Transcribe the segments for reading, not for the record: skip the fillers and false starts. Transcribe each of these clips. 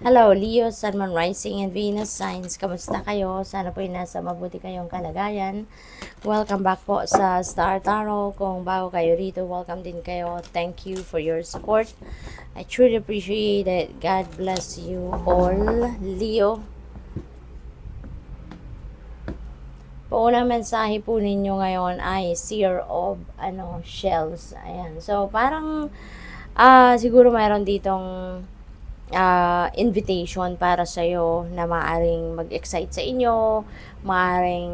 Hello, Leo, Sun, Moon, Rising, and Venus signs. Kamusta kayo? Sana po ay nasa mabuti kayong kalagayan. Welcome back po sa Star Tarot. Kung bago kayo rito, welcome din kayo. Thank you for your support. I truly appreciate it. God bless you all. Leo, paunang mensahe po ninyo ngayon ay Seer of Shells. Ayan. So, parang siguro mayroon ditong invitation para sa'yo na maaring mag-excite sa inyo, maaring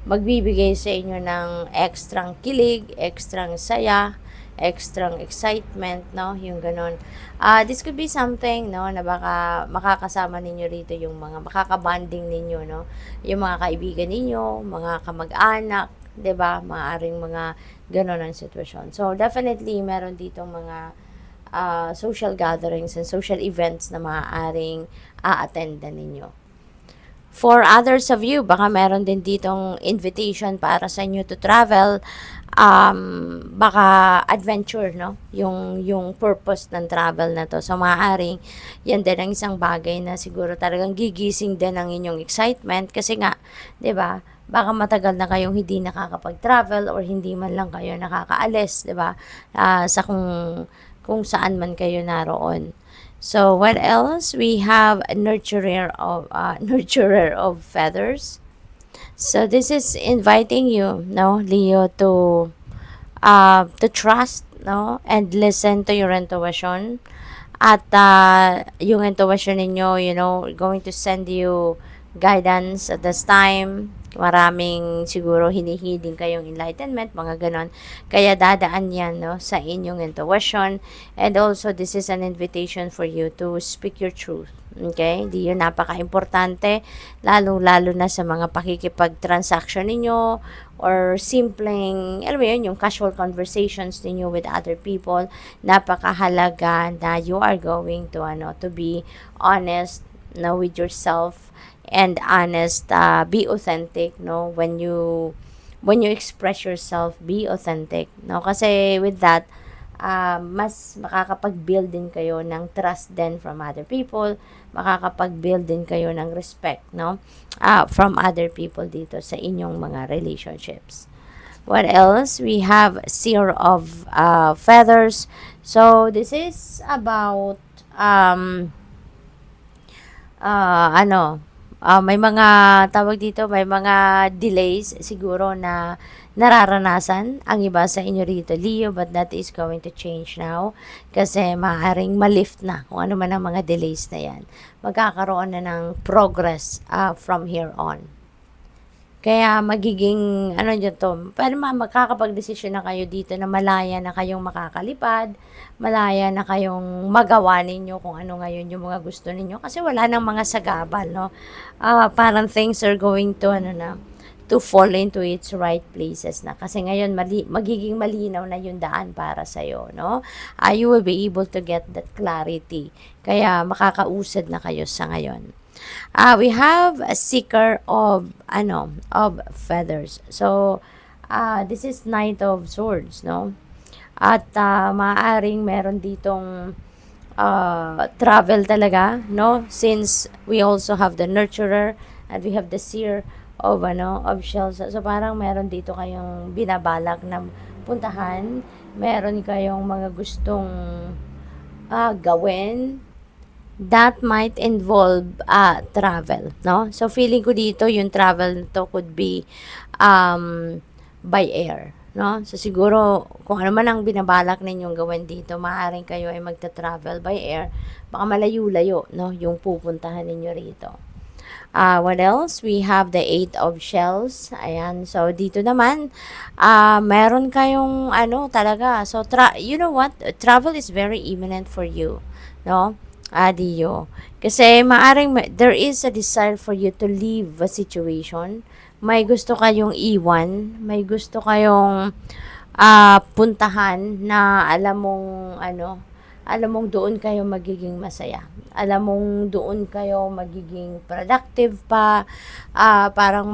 magbibigay sa inyo ng extrang kilig, extrang saya, extrang excitement, no? Yung ganun. This could be something, no, na baka makakasama ninyo rito yung mga makakabanding ninyo, no? Yung mga kaibigan ninyo, mga kamag-anak, 'di ba? Maaring mga ganun ang sitwasyon. So, definitely, meron ditong mga social gatherings and social events na maaaring a-attendan ninyo. For others of you, baka meron din ditong invitation para sa inyo to travel, baka adventure, no? Yung purpose ng travel na to. So, maaaring yan din ang isang bagay na siguro talagang gigising din ang inyong excitement kasi nga, di ba, baka matagal na kayong hindi nakakapag-travel or hindi man lang kayo nakakaalis, di ba, sa kung saan man kayo naroon. So what else? We have a nurturer of nurturer of feathers. So this is inviting you, no, Leo, to trust, no, and listen to your intuition. At yung intuition ninyo, going to send you guidance at this time. Maraming siguro hinihiling kayong enlightenment, mga ganon. Kaya dadaan yan, no, sa inyong intuition. And also, this is an invitation for you to speak your truth. Okay? Di yun napaka-importante, lalo-lalo na sa mga pakikipag-transaction ninyo or simpleng, alam mo yun, yung casual conversations ninyo with other people. Napakahalaga na you are going to be honest, no, with yourself and honest, be authentic, no, when you express yourself, be authentic, no, kasi with that, mas makakapag-build din kayo ng trust din from other people, makakapag-build din kayo ng respect, no, from other people dito sa inyong mga relationships. What else? We have Seer of Feathers. So, this is about, may mga tawag dito, may mga delays siguro na nararanasan ang iba sa inyo rito, Leo, but that is going to change now kasi maaaring malift na kung ano man ang mga delays na yan. Magkakaroon na ng progress from here on. Kaya magiging, pero magkakapag-desisyon na kayo dito na malaya na kayong makakalipad, malaya na kayong magawa ninyo kung ano ngayon yung mga gusto ninyo. Kasi wala nang mga sagabal, no? Parang things are going to fall into its right places na. Kasi ngayon, magiging malinaw na yung daan para sa'yo, no? You will be able to get that clarity. Kaya makakausad na kayo sa ngayon. We have a seeker of feathers. So, this is Knight of Swords, no? At maaaring meron ditong travel talaga, no? Since we also have the nurturer and we have the seer of shells. So, parang meron dito kayong binabalak na puntahan. Meron kayong mga gustong gawin that might involve travel, no? So, feeling ko dito, yung travel to could be by air, no? So, siguro, kung ano man ang binabalak ninyong gawin dito, maaaring kayo ay magta-travel by air. Baka malayo-layo, no? Yung pupuntahan ninyo rito. What else? We have the 8 of Shells. Ayan. So, dito naman, meron kayong, talaga. So, you know what? Travel is very imminent for you, no? Dio. Kasi maaring there is a desire for you to leave a situation. May gusto kayong iwan, may gusto kayong puntahan na alam mong doon kayo magiging masaya. Alam mong doon kayo magiging productive pa, parang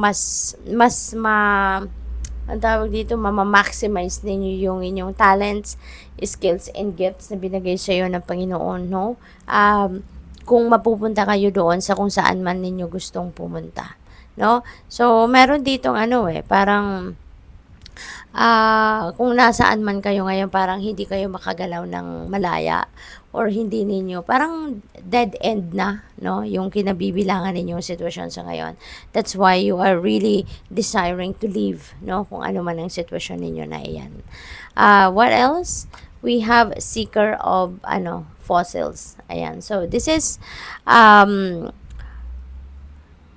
ang tawag dito, maximize ninyo yung inyong talents, skills, and gifts na binigay sa iyo ng Panginoon, no? kung mapupunta kayo doon sa kung saan man ninyo gustong pumunta, no? So, meron ditong ano parang kung nasaan man kayo ngayon, parang hindi kayo makagalaw ng malaya or hindi ninyo, parang dead end na, no? Yung kinabibilangan ninyong sitwasyon sa ngayon. That's why you are really desiring to leave, no? Kung ano man ang sitwasyon ninyo na iyan. What else? We have seeker of, fossils. Ayan. So, this is,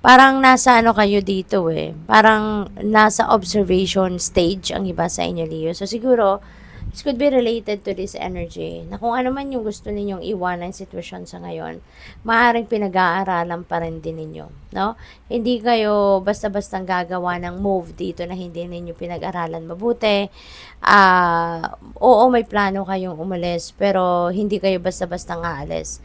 parang nasa ano kayo dito parang nasa observation stage ang iba sa inyo, Leo. So, siguro, this could be related to this energy, na kung ano man yung gusto ninyong iwanan sitwasyon sa ngayon, maaaring pinag-aaralan pa rin din ninyo, no? Hindi kayo basta-bastang gagawa ng move dito na hindi ninyo pinag-aralan mabuti. Oo, may plano kayong umalis, pero hindi kayo basta-bastang aalis.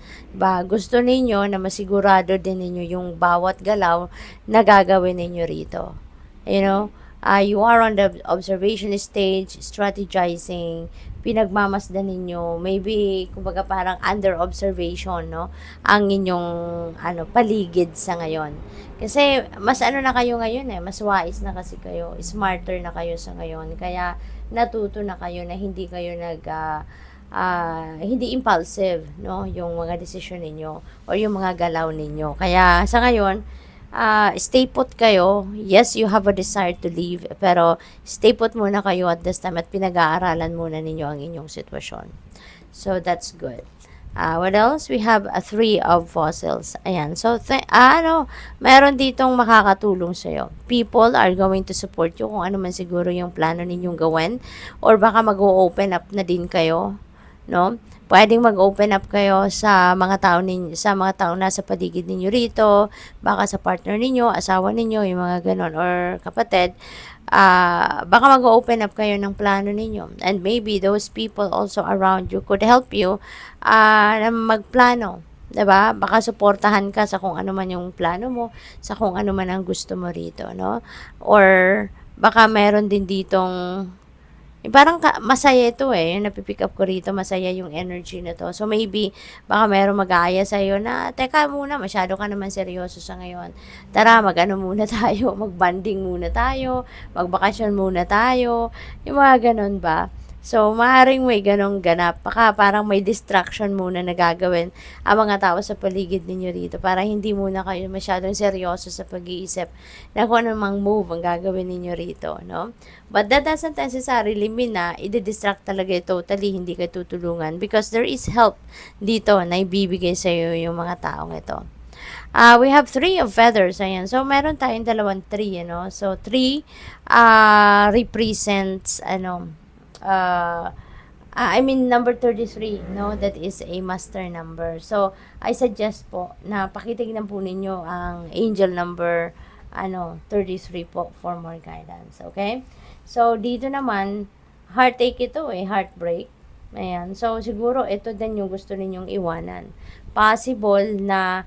Gusto ninyo na masigurado din ninyo yung bawat galaw na gagawin ninyo rito. You know? You are on the observation stage, strategizing, pinagmamasdan ninyo, maybe, kumbaga parang under observation, no? Ang inyong, paligid sa ngayon. Kasi, mas na kayo ngayon mas wise na kasi kayo, smarter na kayo sa ngayon. Kaya, natuto na kayo na hindi kayo hindi impulsive, no? Yung mga desisyon ninyo or yung mga galaw ninyo. Kaya, sa ngayon, stay put kayo. Yes, you have a desire to leave, pero stay put muna kayo at this time at pinag-aaralan muna ninyo ang inyong sitwasyon. So, that's good. What else? We have a 3 of fossils. Ayan. So, meron ditong makakatulong sa'yo. People are going to support you kung ano man siguro yung plano ninyong gawin, or baka mag-open up na din kayo, no? Pwedeng mag-open up kayo sa mga tao nasa paligid ninyo rito, baka sa partner ninyo, asawa ninyo, yung mga ganon, or kapatid. Baka mag-open up kayo ng plano ninyo. And maybe those people also around you could help you na magplano. Diba? Baka suportahan ka sa kung ano man yung plano mo, sa kung ano man ang gusto mo rito, no? Or baka meron din ditong parang masaya ito yung napipick up ko rito, masaya yung energy na to. So, maybe, baka meron mag-aaya sa'yo na, teka muna, masyado ka naman seryoso sa ngayon. Tara, mag-ano muna tayo, mag-banding muna tayo, mag-bakasyon muna tayo, yung mga ganon ba? So, maaaring may ganong ganap. Baka parang may distraction muna na gagawin ang mga tao sa paligid ninyo rito para hindi muna kayo masyadong seryoso sa pag-iisip na kung anong move ang gagawin ninyo rito, no? But that doesn't necessarily mean na i-distract talaga totally, hindi ka tutulungan, because there is help dito na ibibigay sa iyo yung mga taong ito. We have 3 of feathers. Ayan. So, meron tayong dalawang 3, So, 3 represents, number 33, no? That is a master number. So, I suggest po na pakitignan po ninyo ang angel number 33 po for more guidance. Okay? So, dito naman, heartache ito heartbreak. Ayan. So, siguro ito din yung gusto ninyong iwanan. Possible na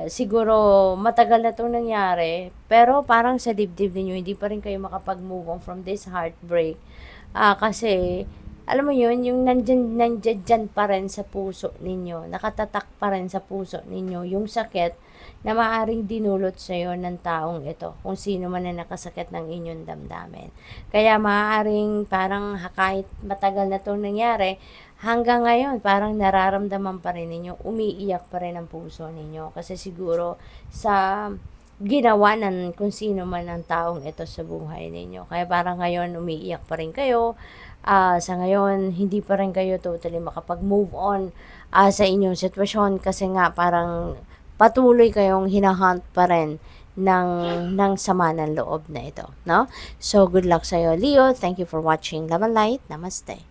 siguro matagal na itong nangyari, pero parang sa dibdib ninyo, hindi pa rin kayo makapag-move on from this heartbreak. Kasi, alam mo yun, yung nandyan pa rin sa puso ninyo, nakatatak pa rin sa puso ninyo, yung sakit na maaaring dinulot sa'yo ng taong ito, kung sino man na nakasakit ng inyong damdamin. Kaya maaaring parang kahit matagal na itong nangyari, hanggang ngayon, parang nararamdaman pa rin ninyo, umiiyak pa rin ang puso ninyo. Kasi siguro sa ginawa ng kung sino man ang taong ito sa buhay ninyo. Kaya parang ngayon, umiiyak pa rin kayo. Sa ngayon, hindi pa rin kayo totally makapag-move on sa inyong sitwasyon kasi nga parang patuloy kayong hinahunt pa rin ng sama ng loob na ito, no? So, good luck sa'yo, Leo. Thank you for watching Love and Light. Namaste.